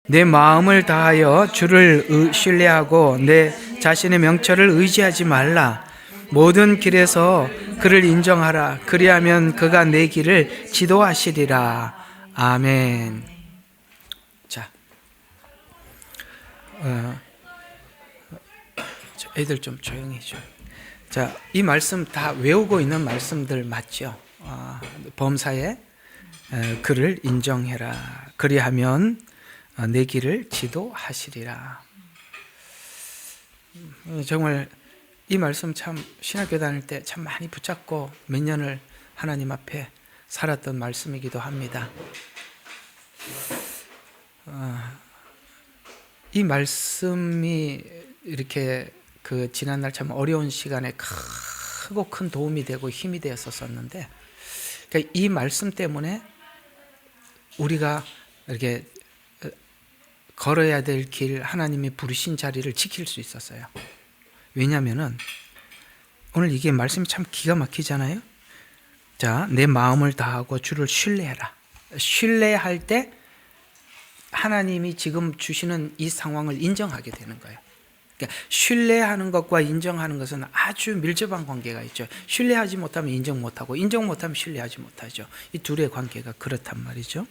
내 마음을 다하여 주를 신뢰하고 내 자신의 명철을 의지하지 말라. 모든 길에서 그를 인정하라. 그리하면 그가 내 길을 지도하시리라. 아멘. 자, 애들 좀 조용히 해줘. 자, 이 말씀 다 외우고 있는 말씀들 맞죠? 범사에 그를 인정해라. 그리하면 내 길을 지도하시리라. 정말 이 말씀 참 신학교 다닐 때 참 많이 붙잡고 몇 년을 하나님 앞에 살았던 말씀이기도 합니다. 이 말씀이 이렇게 그 지난날 참 어려운 시간에 크고 큰 도움이 되고 힘이 되었었는데, 그러니까 이 말씀 때문에 우리가 이렇게 걸어야 될 길, 하나님이 부르신 자리를 지킬 수 있었어요. 왜냐하면은 오늘 이게 말씀이 참 기가 막히잖아요. 자, 내 마음을 다하고 주를 신뢰해라. 신뢰할 때 하나님이 지금 주시는 이 상황을 인정하게 되는 거예요. 그러니까 신뢰하는 것과 인정하는 것은 아주 밀접한 관계가 있죠. 신뢰하지 못하면 인정 못하고, 인정 못하면 신뢰하지 못하죠. 이 둘의 관계가 그렇단 말이죠.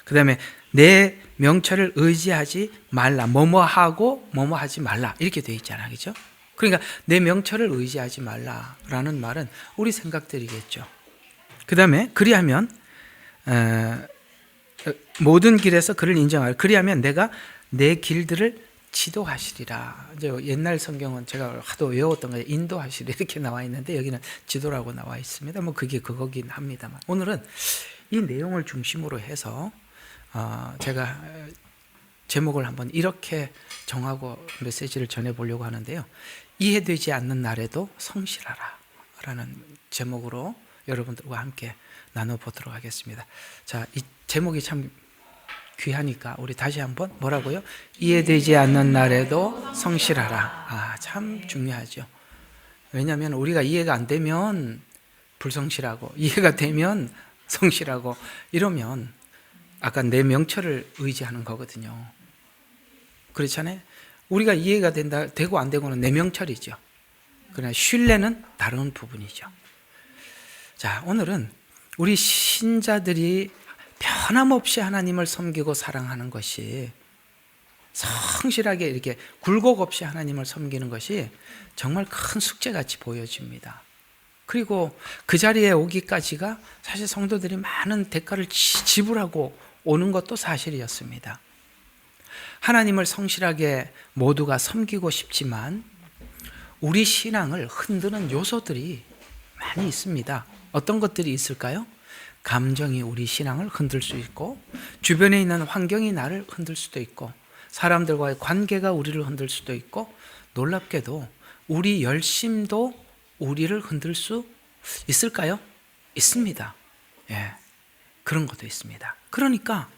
그 다음에 내 명철을 의지하지 말라. 뭐뭐 하고 뭐뭐 하지 말라. 이렇게 되어 있잖아요. 그렇죠? 그러니까 내 명철을 의지하지 말라라는 말은 우리 생각들이겠죠. 그 다음에 그리하면 모든 길에서 그를 인정하라. 그리하면 내가 내 길들을 지도하시리라. 이제 옛날 성경은 제가 하도 외웠던 거예요. 인도하시리 이렇게 나와 있는데 여기는 지도라고 나와 있습니다. 뭐 그게 그거긴 합니다만 오늘은 이 내용을 중심으로 해서 제가 제목을 한번 이렇게 정하고 메시지를 전해보려고 하는데요. 이해되지 않는 날에도 성실하라 라는 제목으로 여러분들과 함께 나눠보도록 하겠습니다. 자, 이 제목이 참 귀하니까 우리 다시 한번 뭐라고요? 이해되지 않는 날에도 성실하라. 참 중요하죠. 왜냐하면 우리가 이해가 안 되면 불성실하고, 이해가 되면 성실하고, 이러면 아까 내 명철을 의지하는 거거든요. 그렇잖아요. 우리가 이해가 되고 안 되고는 내 명철이죠. 그러나 신뢰는 다른 부분이죠. 자, 오늘은 우리 신자들이 변함없이 하나님을 섬기고 사랑하는 것이, 성실하게 이렇게 굴곡 없이 하나님을 섬기는 것이 정말 큰 숙제같이 보여집니다. 그리고 그 자리에 오기까지가 사실 성도들이 많은 대가를 지불하고 오는 것도 사실이었습니다. 하나님을 성실하게 모두가 섬기고 싶지만 우리 신앙을 흔드는 요소들이 많이 있습니다. 어떤 것들이 있을까요? 감정이 우리 신앙을 흔들 수 있고, 주변에 있는 환경이 나를 흔들 수도 있고, 사람들과의 관계가 우리를 흔들 수도 있고, 놀랍게도 우리 열심도 우리를 흔들 수 있을까요? 있습니다. 예, 그런 것도 있습니다. 그러니까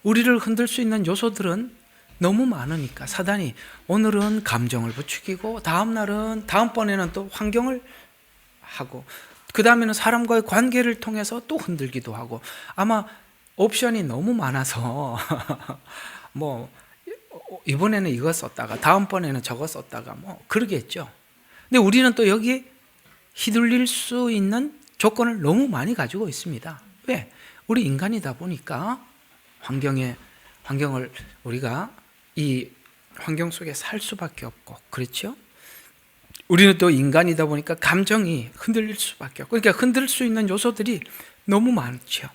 우리를 흔들 수 있는 요소들은 너무 많으니까 사단이 오늘은 감정을 부추기고, 다음번에는 또 환경을 하고, 그 다음에는 사람과의 관계를 통해서 또 흔들기도 하고, 아마 옵션이 너무 많아서 뭐 이번에는 이거 썼다가 다음번에는 저거 썼다가 뭐 그러겠죠. 근데 우리는 또 여기 휘둘릴 수 있는 조건을 너무 많이 가지고 있습니다. 왜? 우리 인간이다 보니까 환경을 우리가 이 환경 속에 살 수밖에 없고, 그렇죠? 우리는 또 인간이다 보니까 감정이 흔들릴 수밖에 없고, 그러니까 흔들 수 있는 요소들이 너무 많죠.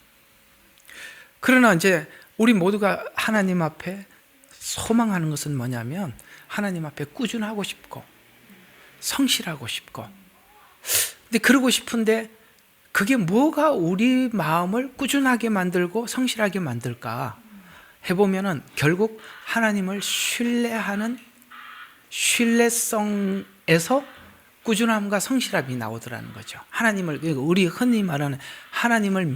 그러나 이제 우리 모두가 하나님 앞에 소망하는 것은 뭐냐면, 하나님 앞에 꾸준하고 싶고 성실하고 싶고, 근데 그러고 싶은데 그게 뭐가 우리 마음을 꾸준하게 만들고 성실하게 만들까 해보면은 결국 하나님을 신뢰하는 신뢰성에서 꾸준함과 성실함이 나오더라는 거죠. 하나님을, 우리 흔히 말하는 하나님을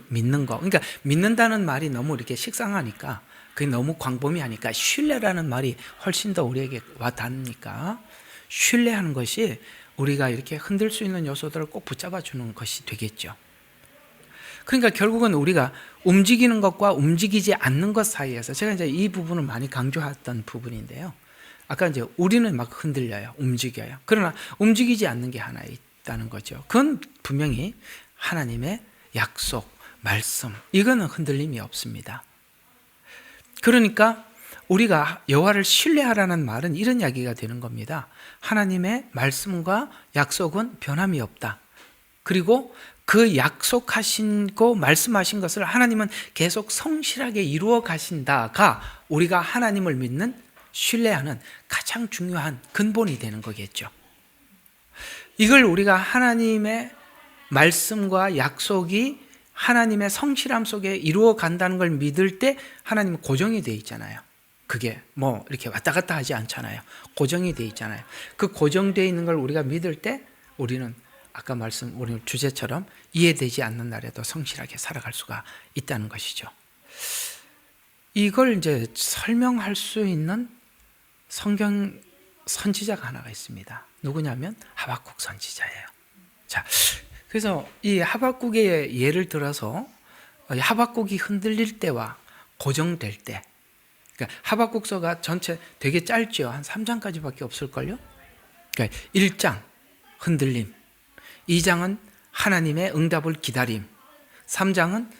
믿는 거. 그러니까 믿는다는 말이 너무 이렇게 식상하니까, 그게 너무 광범위하니까 신뢰라는 말이 훨씬 더 우리에게 와닿으니까, 신뢰하는 것이 우리가 이렇게 흔들 수 있는 요소들을 꼭 붙잡아 주는 것이 되겠죠. 그러니까 결국은 우리가 움직이는 것과 움직이지 않는 것 사이에서 제가 이제 이 부분을 많이 강조했던 부분인데요. 아까 이제 우리는 막 흔들려요. 움직여요. 그러나 움직이지 않는 게 하나 있다는 거죠. 그건 분명히 하나님의 약속, 말씀. 이거는 흔들림이 없습니다. 그러니까 우리가 여호와를 신뢰하라는 말은 이런 이야기가 되는 겁니다. 하나님의 말씀과 약속은 변함이 없다. 그리고 그 약속하시고 말씀하신 것을 하나님은 계속 성실하게 이루어 가신다가 우리가 하나님을 믿는 신뢰하는 가장 중요한 근본이 되는 거겠죠. 이걸 우리가 하나님의 말씀과 약속이 하나님의 성실함 속에 이루어 간다는 걸 믿을 때 하나님은 고정이 되어 있잖아요. 그게 뭐 이렇게 왔다 갔다 하지 않잖아요. 고정이 되어 있잖아요. 그 고정되어 있는 걸 우리가 믿을 때 우리는 아까 우리 주제처럼 이해되지 않는 날에도 성실하게 살아갈 수가 있다는 것이죠. 이걸 이제 설명할 수 있는 성경 선지자가 하나가 있습니다. 누구냐면 하박국 선지자예요. 자, 그래서 이 하박국의 예를 들어서 하박국이 흔들릴 때와 고정될 때, 그러니까 하박국서가 전체 되게 짧죠. 한 3장까지밖에 없을걸요. 그러니까 1장 흔들림, 2장은 하나님의 응답을 기다림, 3장은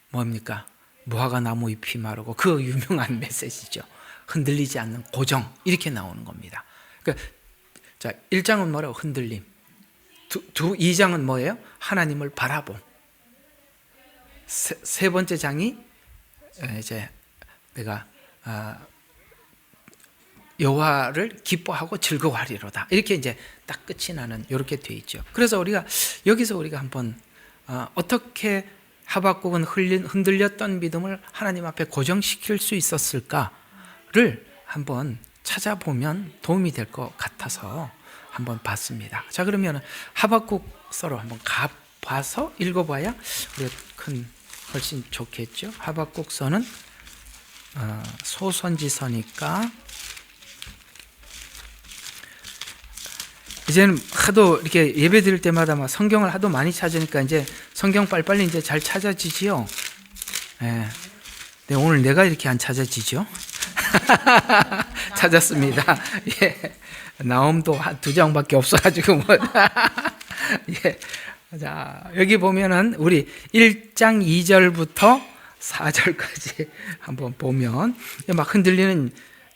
뭡니까? 무화과 나무 잎이 마르고 그 유명한 메시지죠. 흔들리지 않는 고정, 이렇게 나오는 겁니다. 그러니까 자, 1장은 뭐라고? 흔들림. 2장은 뭐예요? 하나님을 바라봄. 세 번째 장이 이제 내가 여호와를 기뻐하고 즐거워하리로다. 이렇게 이제 딱 끝이 나는 이렇게 돼 있죠. 그래서 우리가 여기서 우리가 한번 어떻게 하박국은 흔들렸던 믿음을 하나님 앞에 고정시킬 수 있었을까를 한번 찾아보면 도움이 될 것 같아서 한번 봤습니다. 자, 그러면 하박국서로 한번 가봐서 읽어봐야 우리가 훨씬 좋겠죠. 하박국서는 소선지서니까 이제는 하도 이렇게 예배 드릴 때마다 막 성경을 하도 많이 찾으니까 이제 성경 빨리빨리 이제 잘 찾아지지요. 네. 네, 오늘 내가 이렇게 안 찾아지죠? 찾았습니다. 예. 나옴도 한 2장밖에 없어가지고 뭐. 예. 자, 여기 보면은 우리 1장 2절부터 4절까지 한번 보면 막 흔들리는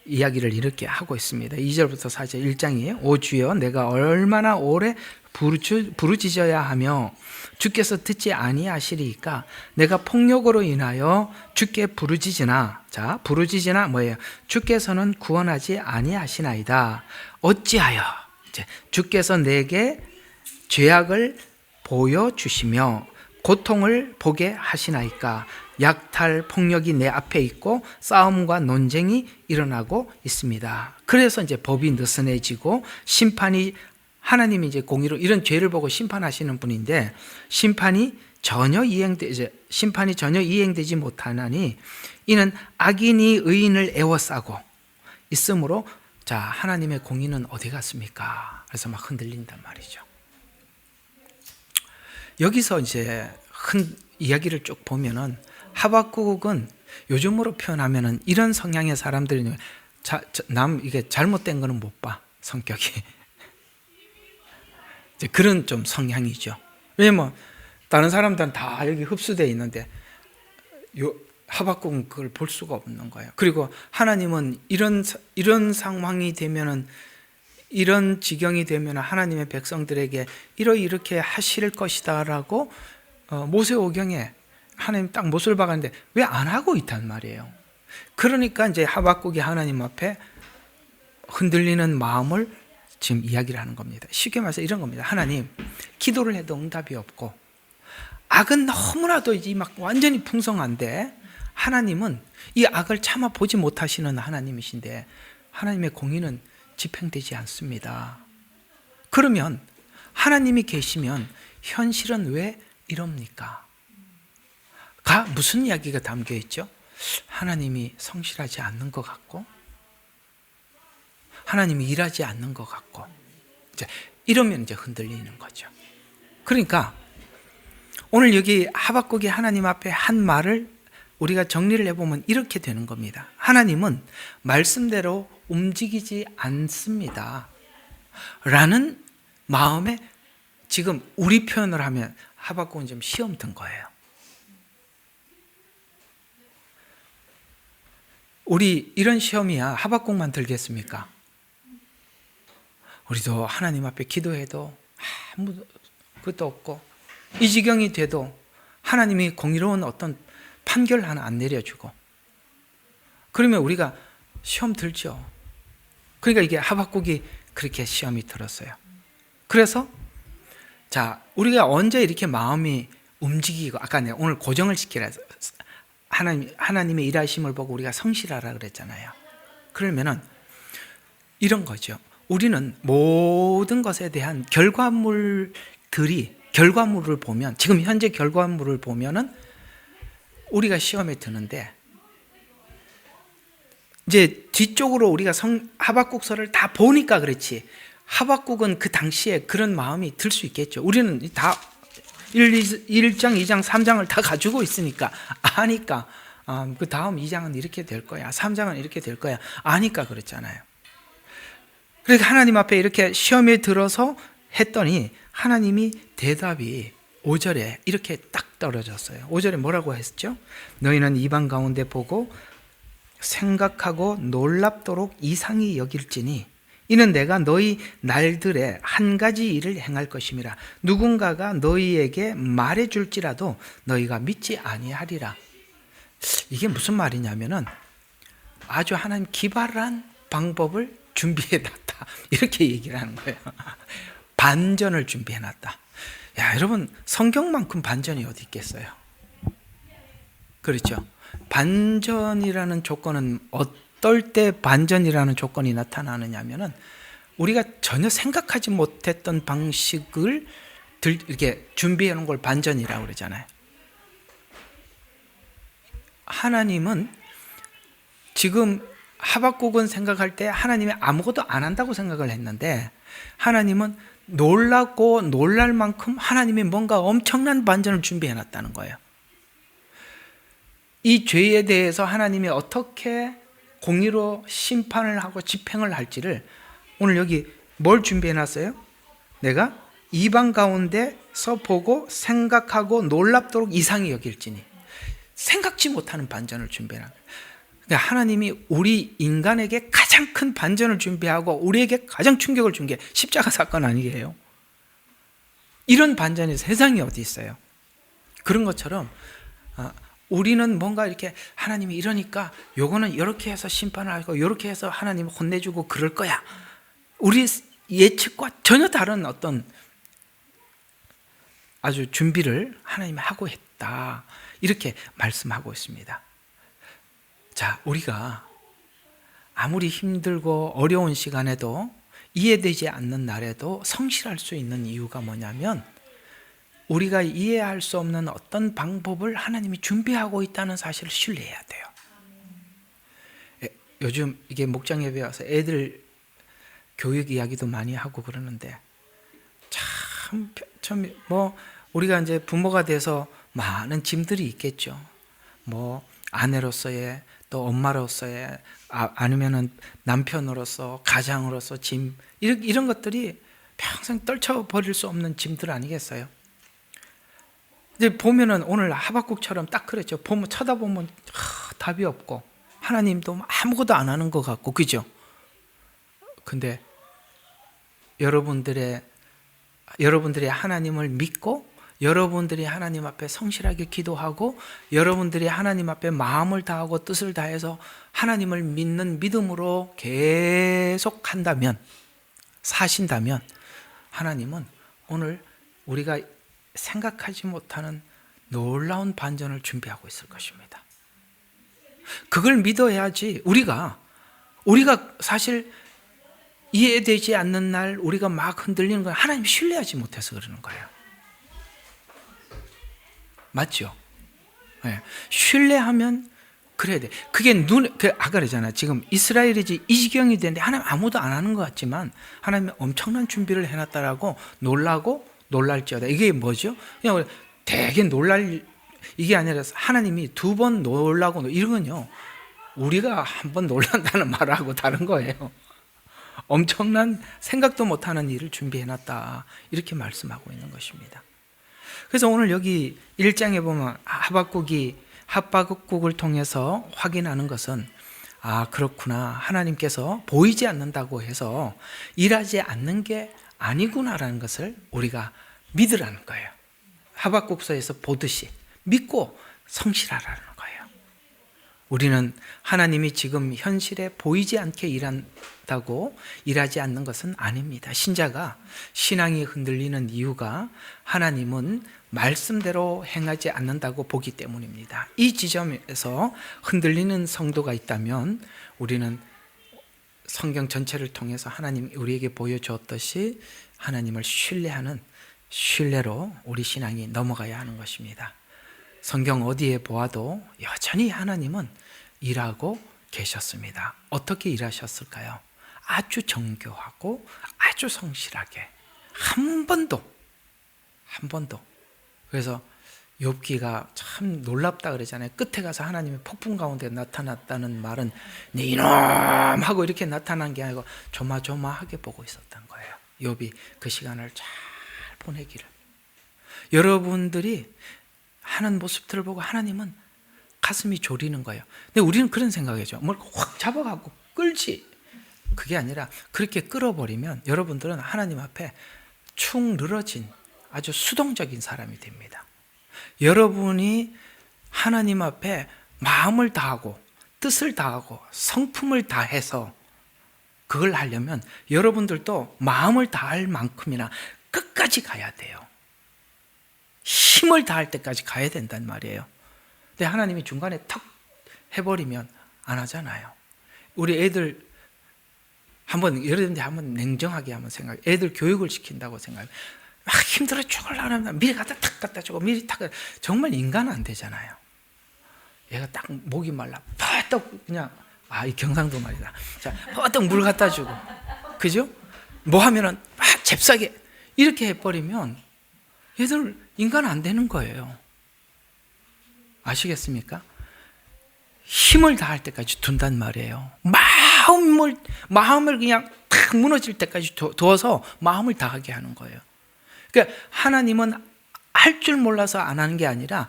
이야기를 이렇게 하고 있습니다. 2절부터 4절 1장이에요. 오 주여, 내가 얼마나 오래 부르짖어야 하며 주께서 듣지 아니하시리이까. 내가 폭력으로 인하여 주께 부르짖으나, 자, 부르짖으나 뭐예요? 주께서는 구원하지 아니하시나이다. 어찌하여 이제 주께서 내게 죄악을 보여주시며 고통을 보게 하시나이까. 약탈, 폭력이 내 앞에 있고 싸움과 논쟁이 일어나고 있습니다. 그래서 이제 법이 느슨해지고 심판이, 하나님이 이제 공의로 이런 죄를 보고 심판하시는 분인데 심판이 전혀 이행되지 못하나니 이는 악인이 의인을 애워싸고 있으므로, 자, 하나님의 공의는 어디 갔습니까? 그래서 막 흔들린단 말이죠. 여기서 이제 이야기를 쭉 보면은 하박국은 요즘으로 표현하면은 이런 성향의 사람들이 이게 잘못된 거는 못 봐, 성격이. 이제 그런 좀 성향이죠. 왜냐면 다른 사람들은 다 여기 흡수되어 있는데 하박국은 그걸 볼 수가 없는 거예요. 그리고 하나님은 이런 상황이 되면은, 이런 지경이 되면 하나님의 백성들에게 이렇게 하실 것이다라고 모세오경에 하나님 딱 못을 박았는데 왜 안 하고 있단 말이에요. 그러니까 이제 하박국이 하나님 앞에 흔들리는 마음을 지금 이야기를 하는 겁니다. 쉽게 말해서 이런 겁니다. 하나님, 기도를 해도 응답이 없고 악은 너무나도 이제 막 완전히 풍성한데 하나님은 이 악을 참아 보지 못하시는 하나님이신데 하나님의 공의는 집행되지 않습니다. 그러면 하나님이 계시면 현실은 왜 이럽니까? 무슨 이야기가 담겨 있죠? 하나님이 성실하지 않는 것 같고 하나님이 일하지 않는 것 같고, 이러면 이제 흔들리는 거죠. 그러니까 오늘 여기 하박국이 하나님 앞에 한 말을 우리가 정리를 해보면 이렇게 되는 겁니다. 하나님은 말씀대로 움직이지 않습니다 라는 마음에 지금 우리 표현을 하면 하박국은 좀 시험 든 거예요. 우리 이런 시험이야 하박국만 들겠습니까? 우리도 하나님 앞에 기도해도 아무 것도 없고 이 지경이 돼도 하나님이 공의로운 어떤 판결 하나 안 내려주고 그러면 우리가 시험 들죠. 그러니까 이게 하박국이 그렇게 시험이 들었어요. 그래서 자, 우리가 언제 이렇게 마음이 움직이고 아까 내가 오늘 고정을 시키라 하나님의 일하심을 보고 우리가 성실하라 그랬잖아요. 그러면은 이런 거죠. 우리는 모든 것에 대한 결과물을 보면 지금 현재 결과물을 보면은 우리가 시험에 드는데 이제 뒤쪽으로 우리가 하박국서를 다 보니까 그렇지 하박국은 그 당시에 그런 마음이 들 수 있겠죠. 우리는 다 1장, 2장, 3장을 다 가지고 있으니까 아니까 그 다음 2장은 이렇게 될 거야 3장은 이렇게 될 거야 아니까 그렇잖아요. 그러니까 하나님 앞에 이렇게 시험에 들어서 했더니 하나님이 대답이 5절에 이렇게 딱 떨어졌어요. 5절에 뭐라고 했죠? 너희는 이방 가운데 보고 생각하고 놀랍도록 이상히 여길지니 이는 내가 너희 날들에 한 가지 일을 행할 것임이라. 누군가가 너희에게 말해줄지라도 너희가 믿지 아니하리라. 이게 무슨 말이냐면은 아주 하나님 기발한 방법을 준비해놨다 이렇게 얘기를 하는 거예요. 반전을 준비해놨다. 야, 여러분 성경만큼 반전이 어디 있겠어요? 그렇죠? 반전이라는 조건은 어떨 때 반전이라는 조건이 나타나느냐 하면은 우리가 전혀 생각하지 못했던 방식을 이렇게 준비해 놓은 걸 반전이라고 그러잖아요. 하나님은 지금 하박국은 생각할 때 하나님이 아무것도 안 한다고 생각을 했는데 하나님은 놀랍고 놀랄 만큼 하나님이 뭔가 엄청난 반전을 준비해 놨다는 거예요. 이 죄에 대해서 하나님이 어떻게 공의로 심판을 하고 집행을 할지를 오늘 여기 뭘 준비해 놨어요? 내가 이방 가운데서 보고 생각하고 놀랍도록 이상히 여길지니 생각지 못하는 반전을 준비해 놨어요. 그러니까 하나님이 우리 인간에게 가장 큰 반전을 준비하고 우리에게 가장 충격을 준 게 십자가 사건 아니게요? 이런 반전이 세상에 어디 있어요? 그런 것처럼 우리는 뭔가 이렇게 하나님이 이러니까 요거는 이렇게 해서 심판을 하고 이렇게 해서 하나님 혼내주고 그럴 거야. 우리 예측과 전혀 다른 어떤 아주 준비를 하나님이 하고 했다. 이렇게 말씀하고 있습니다. 자, 우리가 아무리 힘들고 어려운 시간에도 이해되지 않는 날에도 성실할 수 있는 이유가 뭐냐면 우리가 이해할 수 없는 어떤 방법을 하나님이 준비하고 있다는 사실을 신뢰해야 돼요. 요즘 이게 목장 예배 와서 애들 교육 이야기도 많이 하고 그러는데 참 우리가 이제 부모가 돼서 많은 짐들이 있겠죠. 뭐 아내로서의 또 엄마로서의 아니면은 남편으로서 가장으로서 짐 이런 것들이 평생 떨쳐버릴 수 없는 짐들 아니겠어요? 이제 보면은 오늘 하박국처럼 딱 그랬죠. 쳐다보면 답이 없고 하나님도 아무것도 안 하는 것 같고 그죠? 근데 여러분들이 하나님을 믿고 여러분들이 하나님 앞에 성실하게 기도하고 여러분들이 하나님 앞에 마음을 다하고 뜻을 다해서 하나님을 믿는 믿음으로 계속 한다면 사신다면 하나님은 오늘 우리가 생각하지 못하는 놀라운 반전을 준비하고 있을 것입니다. 그걸 믿어야지 우리가 사실 이해되지 않는 날 우리가 막 흔들리는 건 하나님 신뢰하지 못해서 그러는 거예요. 맞죠? 네. 신뢰하면 그래야 돼. 그게 아까 그러잖아. 지금 이스라엘이 이 지경이 되는데 하나님 아무도 안 하는 것 같지만 하나님이 엄청난 준비를 해놨다라고 놀랄지어다. 이게 뭐죠? 그냥 되게 놀랄 이게 아니라 하나님이 2번 놀라고 이런건요, 우리가 한 번 놀란다는 말하고 다른 거예요. 엄청난 생각도 못하는 일을 준비해놨다, 이렇게 말씀하고 있는 것입니다. 그래서 오늘 여기 1장에 보면 하박국을 통해서 확인하는 것은, 아, 그렇구나, 하나님께서 보이지 않는다고 해서 일하지 않는 게 아니구나라는 것을 우리가 믿으라는 거예요. 하박국서에서 보듯이 믿고 성실하라는 거예요. 우리는 하나님이 지금 현실에 보이지 않게 일한다고 일하지 않는 것은 아닙니다. 신자가 신앙이 흔들리는 이유가 하나님은 말씀대로 행하지 않는다고 보기 때문입니다. 이 지점에서 흔들리는 성도가 있다면 우리는 성경 전체를 통해서 하나님이 우리에게 보여주었듯이 하나님을 신뢰하는 신뢰로 우리 신앙이 넘어가야 하는 것입니다. 성경 어디에 보아도 여전히 하나님은 일하고 계셨습니다. 어떻게 일하셨을까요? 아주 정교하고 아주 성실하게, 한 번도. 그래서 욥기가 참 놀랍다 그러잖아요. 끝에 가서 하나님이 폭풍 가운데 나타났다는 말은 네 이놈 하고 이렇게 나타난 게 아니고 조마조마하게 보고 있었던 거예요. 욥이 그 시간을 잘 보내기를. 여러분들이 하는 모습들을 보고 하나님은 가슴이 졸이는 거예요. 근데 우리는 그런 생각이죠. 뭘 확 잡아갖고 끌지. 그게 아니라 그렇게 끌어버리면 여러분들은 하나님 앞에 축 늘어진 아주 수동적인 사람이 됩니다. 여러분이 하나님 앞에 마음을 다하고 뜻을 다하고 성품을 다해서 그걸 하려면 여러분들도 마음을 다할 만큼이나 끝까지 가야 돼요. 힘을 다할 때까지 가야 된단 말이에요. 근데 하나님이 중간에 턱 해버리면 안 하잖아요. 우리 애들 여러분들 한번 냉정하게 한번 생각해. 애들 교육을 시킨다고 생각해. 막 힘들어 죽으려면 미리 갖다 주고 미리 탁, 정말 인간은 안 되잖아요. 얘가 딱 목이 말라 퍼떡 그냥, 이 경상도 말이다. 자, 퍼떡 물 갖다 주고, 그죠? 뭐 하면은 막 잽싸게 이렇게 해버리면 얘들 인간 안 되는 거예요. 아시겠습니까? 힘을 다할 때까지 둔단 말이에요. 마음을 그냥 탁 무너질 때까지 두어서 마음을 다하게 하는 거예요. 그러니까 하나님은 할 줄 몰라서 안 하는 게 아니라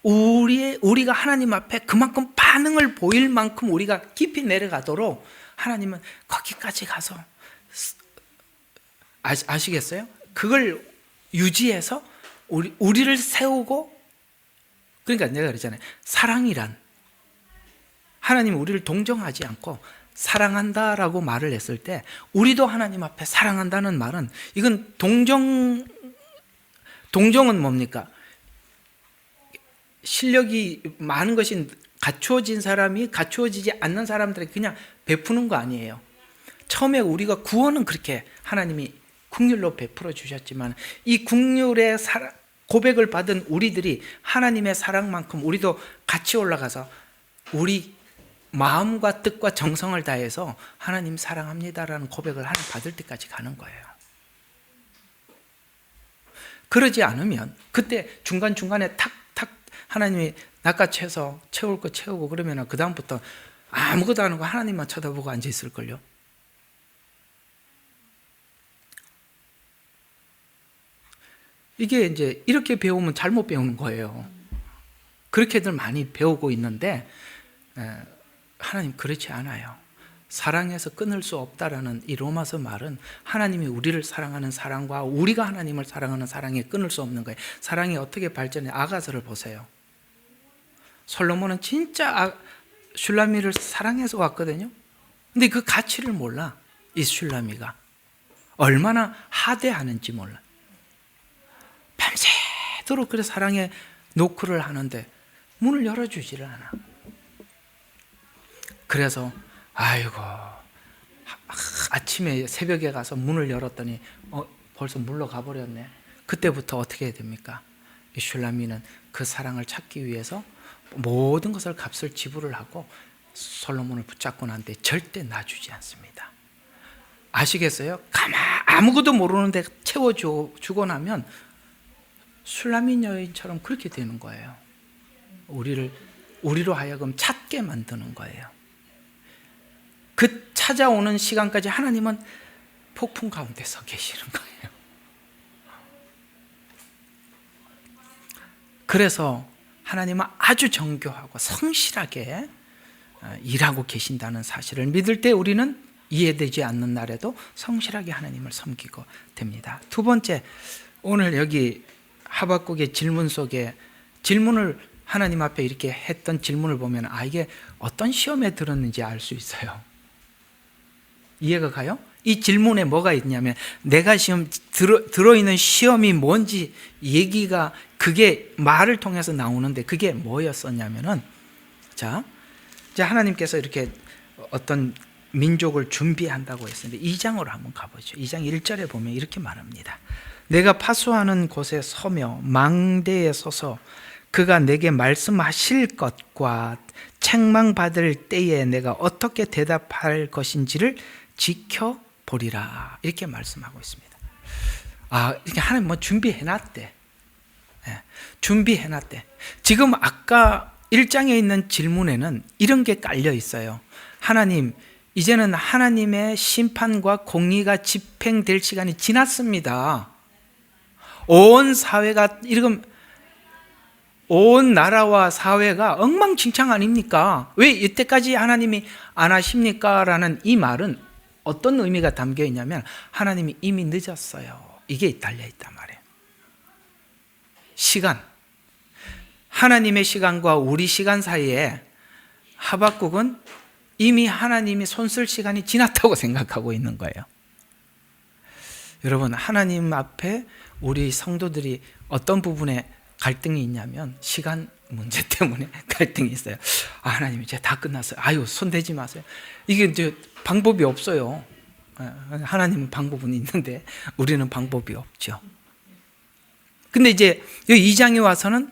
우리가 하나님 앞에 그만큼 반응을 보일 만큼 우리가 깊이 내려가도록 하나님은 거기까지 가서, 아시겠어요? 그걸 유지해서 우리를 세우고, 그러니까 내가 그러잖아요. 사랑이란, 하나님은 우리를 동정하지 않고 사랑한다라고 말을 했을 때 우리도 하나님 앞에 사랑한다는 말은, 이건 동정은 뭡니까? 실력이 많은 것이 갖추어진 사람이 갖추어지지 않는 사람들에게 그냥 베푸는 거 아니에요. 처음에 우리가 구원은 그렇게 하나님이 긍휼로 베풀어 주셨지만 이 긍휼의 고백을 받은 우리들이 하나님의 사랑만큼 우리도 같이 올라가서 우리 마음과 뜻과 정성을 다해서 하나님 사랑합니다라는 고백을 받을 때까지 가는 거예요. 그러지 않으면 그때 중간중간에 탁탁 하나님이 낚아채서 채울 거 채우고 그러면 그 다음부터 아무것도 안 하고 하나님만 쳐다보고 앉아 있을걸요. 이게 이제 이렇게 배우면 잘못 배우는 거예요. 그렇게들 많이 배우고 있는데 하나님 그렇지 않아요. 사랑해서 끊을 수 없다라는 이 로마서 말은 하나님이 우리를 사랑하는 사랑과 우리가 하나님을 사랑하는 사랑에 끊을 수 없는 거예요. 사랑이 어떻게 발전해? 아가서를 보세요. 솔로몬은 진짜 슐라미를 사랑해서 왔거든요. 근데 그 가치를 몰라. 이 슐라미가 얼마나 하대하는지 몰라. 밤새도록 그래 사랑의 노크를 하는데 문을 열어주지를 않아. 그래서 아이고, 아침에 새벽에 가서 문을 열었더니 벌써 물러가 버렸네. 그때부터 어떻게 해야 됩니까? 이 슐라미는 그 사랑을 찾기 위해서 모든 것을 값을 지불을 하고 솔로몬을 붙잡고 난데 절대 놔주지 않습니다. 아시겠어요? 아무것도 모르는데 채워주고 나면 술라민 여인처럼 그렇게 되는 거예요. 우리로 하여금 찾게 만드는 거예요. 그 찾아오는 시간까지 하나님은 폭풍 가운데 서 계시는 거예요. 그래서 하나님은 아주 정교하고 성실하게 일하고 계신다는 사실을 믿을 때 우리는 이해되지 않는 날에도 성실하게 하나님을 섬기고 됩니다. 두 번째, 오늘 여기 하박국의 질문 속에 질문을 하나님 앞에 이렇게 했던 질문을 보면 이게 어떤 시험에 들었는지 알 수 있어요. 이해가 가요? 이 질문에 뭐가 있냐면 내가 지금 들어있는 시험이 뭔지 얘기가 그게 말을 통해서 나오는데 그게 뭐였었냐면은 자 하나님께서 이렇게 어떤 민족을 준비한다고 했었는데 2장으로 한번 가보죠. 2장 1절에 보면 이렇게 말합니다. 내가 파수하는 곳에 서며 망대에 서서 그가 내게 말씀하실 것과 책망받을 때에 내가 어떻게 대답할 것인지를 지켜보리라. 이렇게 말씀하고 있습니다. 이렇게 하나님 뭐 준비해놨대. 준비해놨대. 지금 아까 1장에 있는 질문에는 이런 게 깔려 있어요. 하나님, 이제는 하나님의 심판과 공의가 집행될 시간이 지났습니다. 온 사회가 온 나라와 사회가 엉망진창 아닙니까? 왜 이때까지 하나님이 안 하십니까? 라는 이 말은 어떤 의미가 담겨 있냐면 하나님이 이미 늦었어요. 이게 달려있단 말이에요. 시간, 하나님의 시간과 우리 시간 사이에 하박국은 이미 하나님이 손쓸 시간이 지났다고 생각하고 있는 거예요. 여러분, 하나님 앞에 우리 성도들이 어떤 부분에 갈등이 있냐면 시간 문제 때문에 갈등이 있어요. 하나님 이제 다 끝났어요. 손대지 마세요. 이게 이제 방법이 없어요. 하나님은 방법은 있는데 우리는 방법이 없죠. 근데 이제 이 2장에 와서는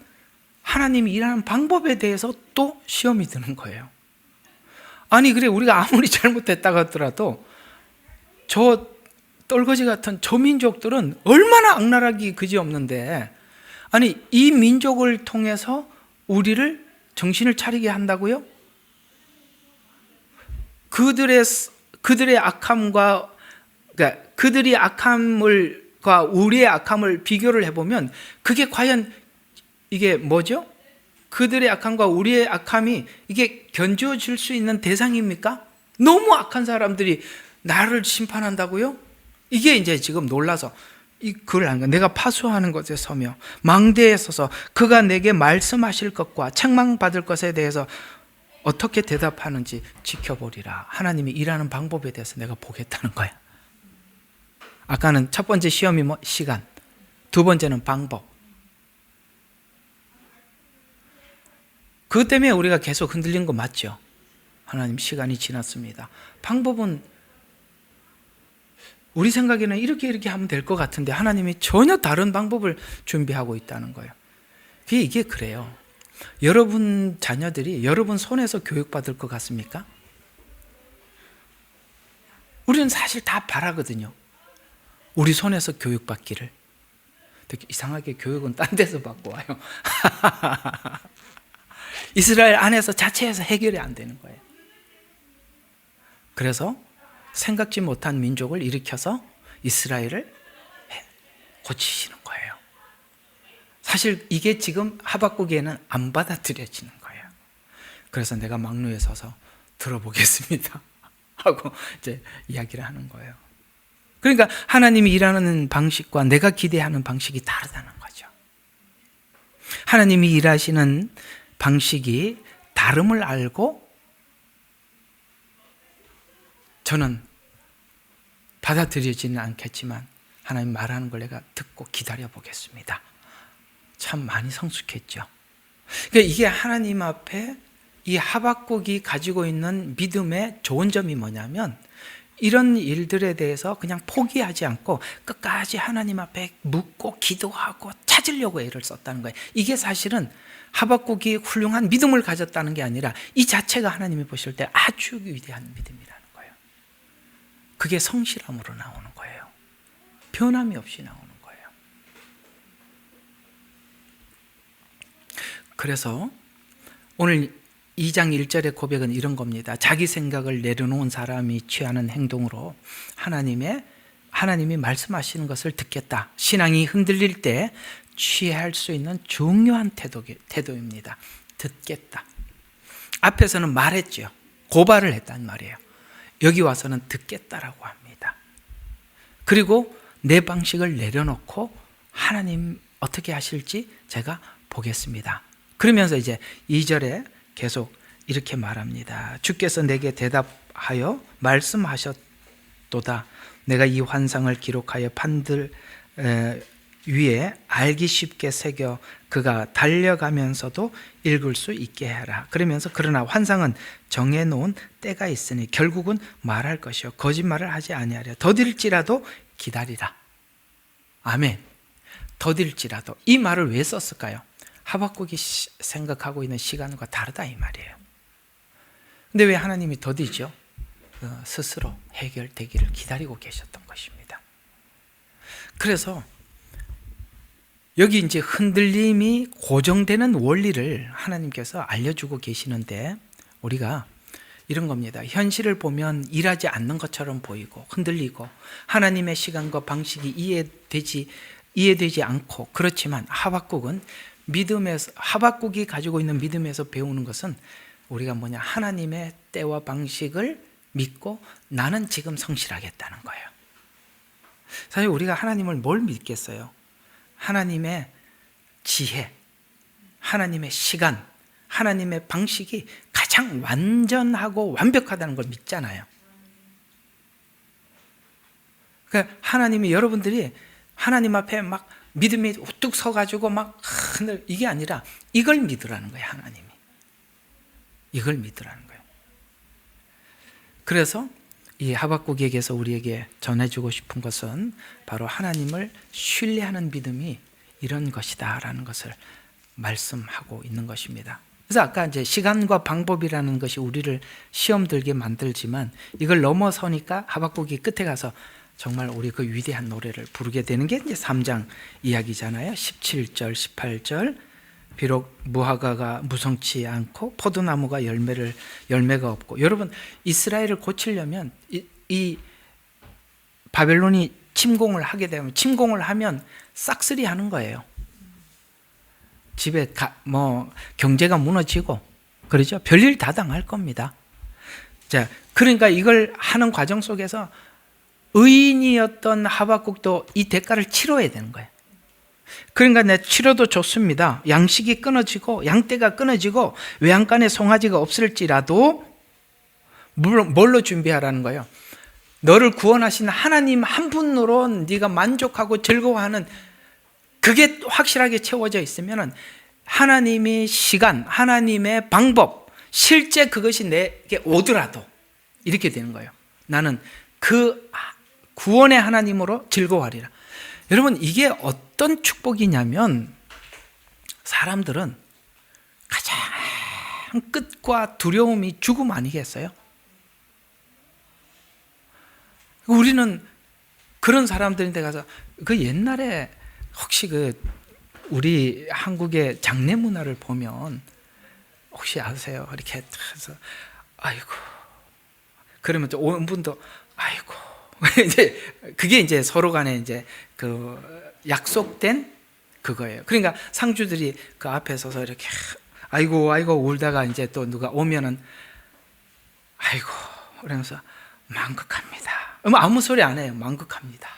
하나님이 일하는 방법에 대해서 또 시험이 드는 거예요. 그래 우리가 아무리 잘못했다고 하더라도 저 떨거지 같은 저 민족들은 얼마나 악랄하기 그지없는데 이 민족을 통해서 우리를 정신을 차리게 한다고요? 그들의 악함과 그러니까 그들이 악함과 우리의 악함을 비교를 해보면 그게 과연 이게 뭐죠? 그들의 악함과 우리의 악함이 이게 견주어질 수 있는 대상입니까? 너무 악한 사람들이 나를 심판한다고요? 이게 이제 지금 놀라서 그걸 안 가. 내가 파수하는 곳에 서며 망대에 서서 그가 내게 말씀하실 것과 책망받을 것에 대해서 어떻게 대답하는지 지켜보리라. 하나님이 일하는 방법에 대해서 내가 보겠다는 거야. 아까는 첫 번째 시험이 시간, 두 번째는 방법. 그것 때문에 우리가 계속 흔들린 거 맞죠? 하나님 시간이 지났습니다. 방법은 우리 생각에는 이렇게 하면 될 것 같은데 하나님이 전혀 다른 방법을 준비하고 있다는 거예요. 이게 그래요. 여러분 자녀들이 여러분 손에서 교육받을 것 같습니까? 우리는 사실 다 바라거든요. 우리 손에서 교육받기를. 되게 이상하게 교육은 딴 데서 받고 와요. 이스라엘 안에서 자체에서 해결이 안 되는 거예요. 그래서 생각지 못한 민족을 일으켜서 이스라엘을 고치시는 거예요. 사실 이게 지금 하박국에는 안 받아들여지는 거예요. 그래서 내가 막루에 서서 들어보겠습니다 하고 이제 이야기를 하는 거예요. 그러니까 하나님이 일하는 방식과 내가 기대하는 방식이 다르다는 거죠. 하나님이 일하시는 방식이 다름을 알고 저는 받아들여지는 않겠지만 하나님 말하는 걸 내가 듣고 기다려 보겠습니다. 참 많이 성숙했죠. 그러니까 이게 하나님 앞에 이 하박국이 가지고 있는 믿음의 좋은 점이 뭐냐면 이런 일들에 대해서 그냥 포기하지 않고 끝까지 하나님 앞에 묻고 기도하고 찾으려고 애를 썼다는 거예요. 이게 사실은 하박국이 훌륭한 믿음을 가졌다는 게 아니라 이 자체가 하나님이 보실 때 아주 위대한 믿음이라는 거예요. 그게 성실함으로 나오는 거예요. 변함이 없이 나오는 거예요. 그래서 오늘 2장 1절의 고백은 이런 겁니다. 자기 생각을 내려놓은 사람이 취하는 행동으로 하나님이 말씀하시는 것을 듣겠다. 신앙이 흔들릴 때 취할 수 있는 중요한 태도입니다. 듣겠다. 앞에서는 말했죠. 고발을 했단 말이에요. 여기 와서는 듣겠다라고 합니다. 그리고 내 방식을 내려놓고 하나님 어떻게 하실지 제가 보겠습니다. 그러면서 이제 2절에 계속 이렇게 말합니다. 주께서 내게 대답하여 말씀하셨도다. 내가 이 환상을 기록하여 판들 위에 알기 쉽게 새겨 그가 달려가면서도 읽을 수 있게 해라. 그러면서 그러나 환상은 정해놓은 때가 있으니 결국은 말할 것이요 거짓말을 하지 아니하려. 더딜지라도 기다리라. 아멘. 더딜지라도. 이 말을 왜 썼을까요? 하박국이 생각하고 있는 시간과 다르다 이 말이에요. 근데 왜 하나님이 더디죠? 스스로 해결되기를 기다리고 계셨던 것입니다. 그래서 여기 이제 흔들림이 고정되는 원리를 하나님께서 알려주고 계시는데 우리가 이런 겁니다. 현실을 보면 일하지 않는 것처럼 보이고 흔들리고 하나님의 시간과 방식이 이해되지 않고 그렇지만 하박국이 가지고 있는 믿음에서 배우는 것은 우리가 하나님의 때와 방식을 믿고 나는 지금 성실하겠다는 거예요. 사실 우리가 하나님을 뭘 믿겠어요? 하나님의 지혜, 하나님의 시간, 하나님의 방식이 가장 완전하고 완벽하다는 걸 믿잖아요. 그러니까 하나님이 여러분들이 하나님 앞에 막 믿음이 우뚝 서가지고 이게 아니라 이걸 믿으라는 거예요. 하나님이 이걸 믿으라는 거예요. 그래서 이 하박국에게서 우리에게 전해주고 싶은 것은 바로 하나님을 신뢰하는 믿음이 이런 것이다라는 것을 말씀하고 있는 것입니다. 그래서 아까 이제 시간과 방법이라는 것이 우리를 시험 들게 만들지만 이걸 넘어서니까 하박국이 끝에 가서 정말 우리 그 위대한 노래를 부르게 되는 게 이제 3장 이야기잖아요. 17절, 18절. 비록 무화과가 무성치 않고 포도나무가 열매가 없고. 여러분 이스라엘을 고치려면 이 바벨론이 침공을 하면 싹쓸이 하는 거예요. 집에 경제가 무너지고 그러죠. 별일 다 당할 겁니다. 자, 그러니까 이걸 하는 과정 속에서 의인이었던 하박국도 이 대가를 치러야 되는 거예요. 그러니까 내 치료도 좋습니다. 양식이 끊어지고 양떼가 끊어지고 외양간에 송아지가 없을지라도 뭘로 준비하라는 거예요? 너를 구원하신 하나님 한 분으로 네가 만족하고 즐거워하는 그게 확실하게 채워져 있으면 하나님의 시간, 하나님의 방법, 실제 그것이 내게 오더라도 이렇게 되는 거예요. 나는 그 구원의 하나님으로 즐거워하리라. 여러분 이게 어떤 축복이냐면 사람들은 가장 끝과 두려움이 죽음 아니겠어요? 우리는 그런 사람들인데 가서 그 옛날에 혹시 우리 한국의 장례 문화를 보면 혹시 아세요? 이렇게 해서 아이고 그러면 또 온 분도 아이고 이제 그게 이제 서로 간에 이제 그 약속된 그거예요. 그러니까 상주들이 그 앞에 서서 이렇게 아이고 울다가 이제 또 누가 오면은 아이고 그러면서 만극합니다. 아무 소리 안 해요. 만극합니다.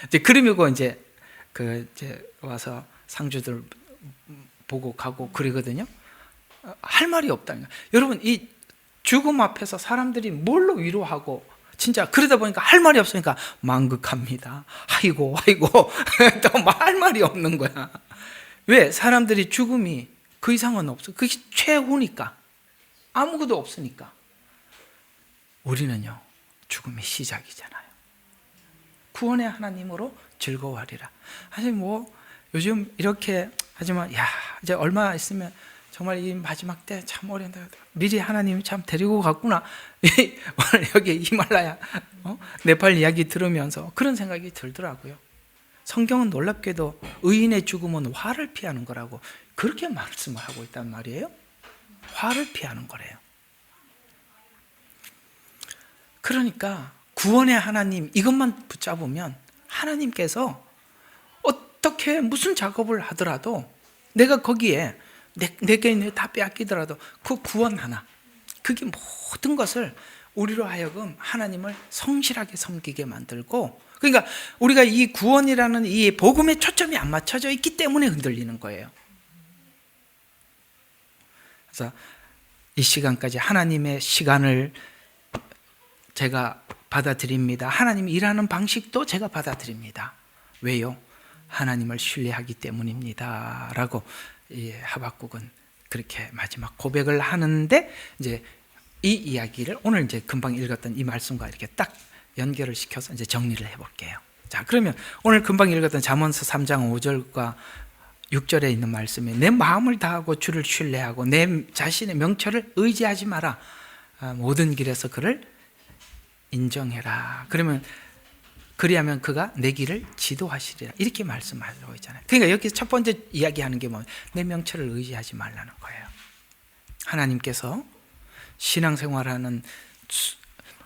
이제 그러고 이제 이제 와서 상주들 보고 가고 그러거든요. 할 말이 없다니까. 여러분 이 죽음 앞에서 사람들이 뭘로 위로하고 진짜 그러다 보니까 할 말이 없으니까 만극합니다. 아이고 또 할 말이 없는 거야. 왜? 사람들이 죽음이 그 이상은 없어. 그게 최후니까. 아무것도 없으니까. 우리는요 죽음이 시작이잖아요. 구원의 하나님으로 즐거워하리라. 사실 요즘 이렇게 하지만 이제 얼마 있으면 정말 이 마지막 때 참 어려운데 미리 하나님이 참 데리고 갔구나. 오늘 여기 히말라야 네팔 이야기 들으면서 그런 생각이 들더라고요. 성경은 놀랍게도 의인의 죽음은 화를 피하는 거라고 그렇게 말씀을 하고 있단 말이에요. 화를 피하는 거래요. 그러니까 구원의 하나님 이것만 붙잡으면 하나님께서 어떻게 무슨 작업을 하더라도 내가 거기에 내게 있는 다 빼앗기더라도 그 구원 하나, 그게 모든 것을 우리로 하여금 하나님을 성실하게 섬기게 만들고, 그러니까 우리가 이 구원이라는 이 복음에 초점이 안 맞춰져 있기 때문에 흔들리는 거예요. 그래서 이 시간까지 하나님의 시간을 제가 받아들입니다. 하나님이 일하는 방식도 제가 받아들입니다. 왜요? 하나님을 신뢰하기 때문입니다. 라고 하박국은 그렇게 마지막 고백을 하는데, 이제 이 이야기를 오늘 이제 금방 읽었던 이 말씀과 이렇게 딱 연결을 시켜서 이제 정리를 해볼게요. 자, 그러면 오늘 금방 읽었던 잠언서 3장 5절과 6절에 있는 말씀에 내 마음을 다하고 주를 신뢰하고 내 자신의 명철을 의지하지 마라. 모든 길에서 그를 인정해라. 그리하면 그가 내 길을 지도하시리라. 이렇게 말씀하고 있잖아요. 그러니까 여기 첫 번째 이야기하는 게 뭐예요? 내 명철을 의지하지 말라는 거예요. 하나님께서 신앙생활하는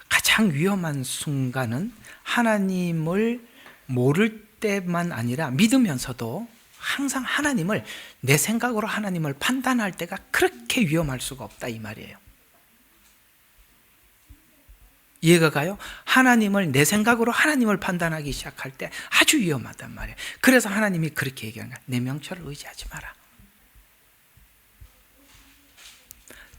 가장 위험한 순간은 하나님을 모를 때만 아니라 믿으면서도 항상 하나님을 내 생각으로 하나님을 판단할 때가 그렇게 위험할 수가 없다 이 말이에요. 이해가 가요? 하나님을 내 생각으로 하나님을 판단하기 시작할 때 아주 위험하단 말이에요. 그래서 하나님이 그렇게 얘기하는 거예요. 내 명철을 의지하지 마라.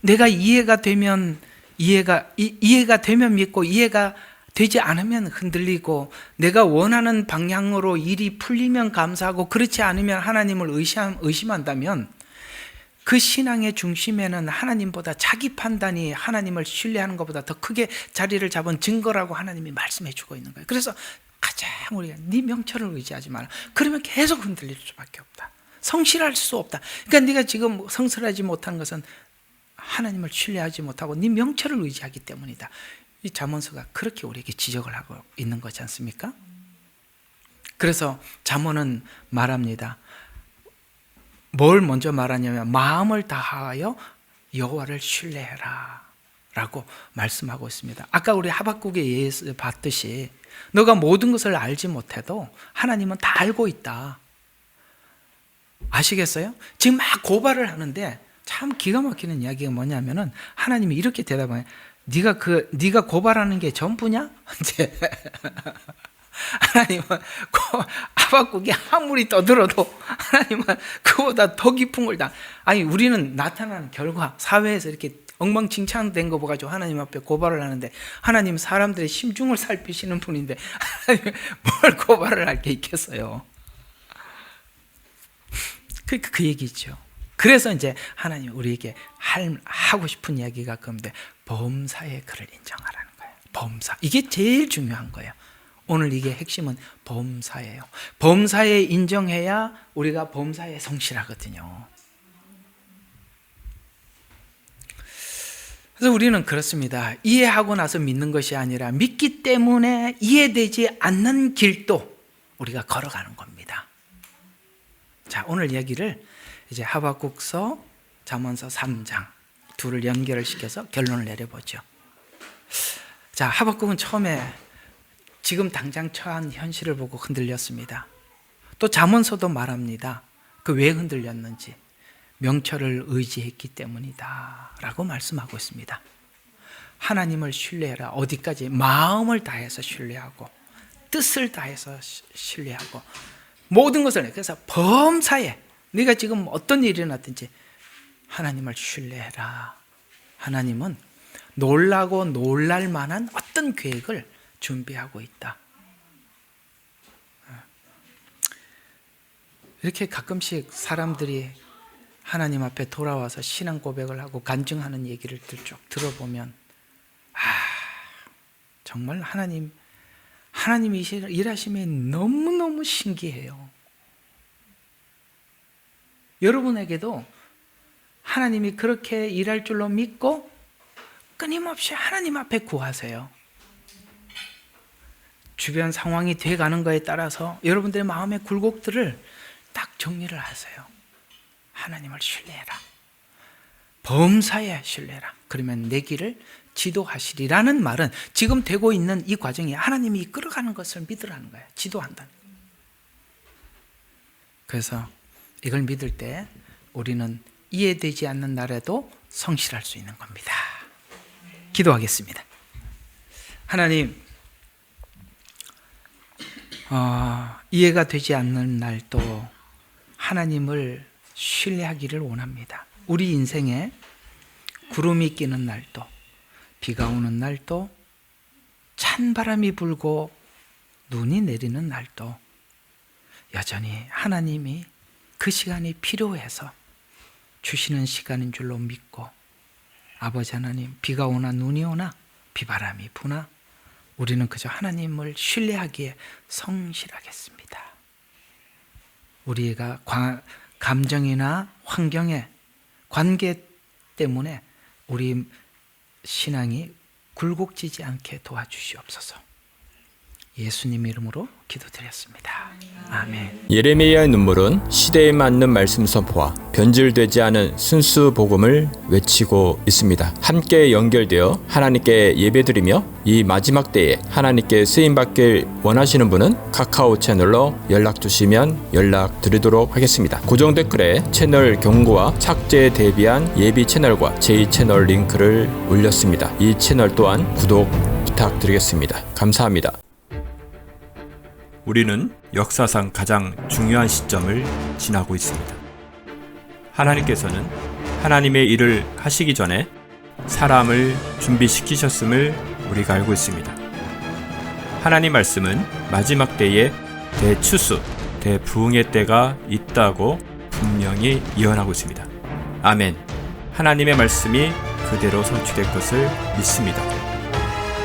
내가 이해가 되면 믿고 이해가 되지 않으면 흔들리고, 내가 원하는 방향으로 일이 풀리면 감사하고 그렇지 않으면 하나님을 의심한다면 그 신앙의 중심에는 하나님보다 자기 판단이 하나님을 신뢰하는 것보다 더 크게 자리를 잡은 증거라고 하나님이 말씀해 주고 있는 거예요. 그래서 가장 우리가 네 명철을 의지하지 마라. 그러면 계속 흔들릴 수밖에 없다. 성실할 수 없다. 그러니까 네가 지금 성실하지 못한 것은 하나님을 신뢰하지 못하고 네 명철을 의지하기 때문이다. 이 잠언서가 그렇게 우리에게 지적을 하고 있는 거지 않습니까? 그래서 잠언은 말합니다. 뭘 먼저 말하냐면 마음을 다하여 여호와를 신뢰해라 라고 말씀하고 있습니다. 아까 우리 하박국에 의해서 봤듯이 너가 모든 것을 알지 못해도 하나님은 다 알고 있다. 아시겠어요? 지금 막 고발을 하는데 참 기가 막히는 이야기가 뭐냐면은 하나님이 이렇게 대답해요. 네가 고발하는 게 전부냐? 이제 하나님은 하박국이 아무리 떠들어도 하나님은 그보다 더 깊은 걸 다. 아니 우리는 나타나는 결과 사회에서 이렇게 엉망진창된 거 보가지고 하나님 앞에 고발을 하는데, 하나님 사람들의 심중을 살피시는 분인데 하나님 뭘 고발을 할 게 있겠어요? 그 얘기죠. 그래서 이제 하나님 우리에게 하고 싶은 이야기가 그건데, 범사에 그를 인정하라는 거예요. 범사, 이게 제일 중요한 거예요. 오늘 이게 핵심은 범사예요. 범사에 인정해야 우리가 범사에 성실하거든요. 그래서 우리는 그렇습니다. 이해하고 나서 믿는 것이 아니라 믿기 때문에 이해되지 않는 길도 우리가 걸어가는 겁니다. 자, 오늘 이야기를 이제 하박국서, 잠언서 3장 둘을 연결을 시켜서 결론을 내려보죠. 자, 하박국은 처음에 지금 당장 처한 현실을 보고 흔들렸습니다. 또 잠언서도 말합니다. 그 왜 흔들렸는지. 명철을 의지했기 때문이다 라고 말씀하고 있습니다. 하나님을 신뢰해라. 어디까지? 마음을 다해서 신뢰하고 뜻을 다해서 신뢰하고 모든 것을. 그래서 범사에 네가 지금 어떤 일이 났든지 하나님을 신뢰해라. 하나님은 놀라고 놀랄 만한 어떤 계획을 준비하고 있다. 이렇게 가끔씩 사람들이 하나님 앞에 돌아와서 신앙 고백을 하고 간증하는 얘기를 쭉 들어보면 정말 하나님이 일하심이 너무너무 신기해요. 여러분에게도 하나님이 그렇게 일할 줄로 믿고 끊임없이 하나님 앞에 구하세요. 주변 상황이 돼가는 거에 따라서 여러분들의 마음의 굴곡들을 딱 정리를 하세요. 하나님을 신뢰해라. 범사에 신뢰해라. 그러면 내 길을 지도하시리라는 말은 지금 되고 있는 이 과정에 하나님이 이끌어가는 것을 믿으라는 거예요. 지도한다는 거예요. 그래서 이걸 믿을 때 우리는 이해되지 않는 날에도 성실할 수 있는 겁니다. 기도하겠습니다. 하나님, 이해가 되지 않는 날도 하나님을 신뢰하기를 원합니다. 우리 인생에 구름이 끼는 날도, 비가 오는 날도, 찬바람이 불고 눈이 내리는 날도 여전히 하나님이 그 시간이 필요해서 주시는 시간인 줄로 믿고, 아버지 하나님, 비가 오나 눈이 오나 비바람이 부나 우리는 그저 하나님을 신뢰하기에 성실하겠습니다. 우리가 감정이나 환경에, 관계 때문에 우리 신앙이 굴곡지지 않게 도와주시옵소서. 예수님 이름으로 기도드렸습니다. 아멘. 예레미야의 눈물은 시대에 맞는 말씀 선포와 변질되지 않은 순수 복음을 외치고 있습니다. 함께 연결되어 하나님께 예배드리며 이 마지막 때에 하나님께 쓰임받길 원하시는 분은 카카오 채널로 연락 주시면 연락드리도록 하겠습니다. 고정 댓글에 채널 경고와 착제에 대비한 예비 채널과 제2채널 링크를 올렸습니다. 이 채널 또한 구독 부탁드리겠습니다. 감사합니다. 우리는 역사상 가장 중요한 시점을 지나고 있습니다. 하나님께서는 하나님의 일을 하시기 전에 사람을 준비시키셨음을 우리가 알고 있습니다. 하나님 말씀은 마지막 때에 대추수, 대부흥의 때가 있다고 분명히 예언하고 있습니다. 아멘. 하나님의 말씀이 그대로 성취될 것을 믿습니다.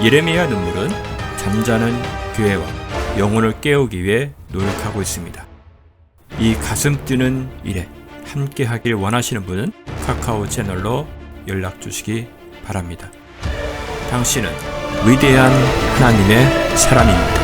예레미야 눈물은 잠자는 교회와 영혼을 깨우기 위해 노력하고 있습니다. 이 가슴 뛰는 일에 함께 하길 원하시는 분은 카카오 채널로 연락 주시기 바랍니다. 당신은 위대한 하나님의 사람입니다.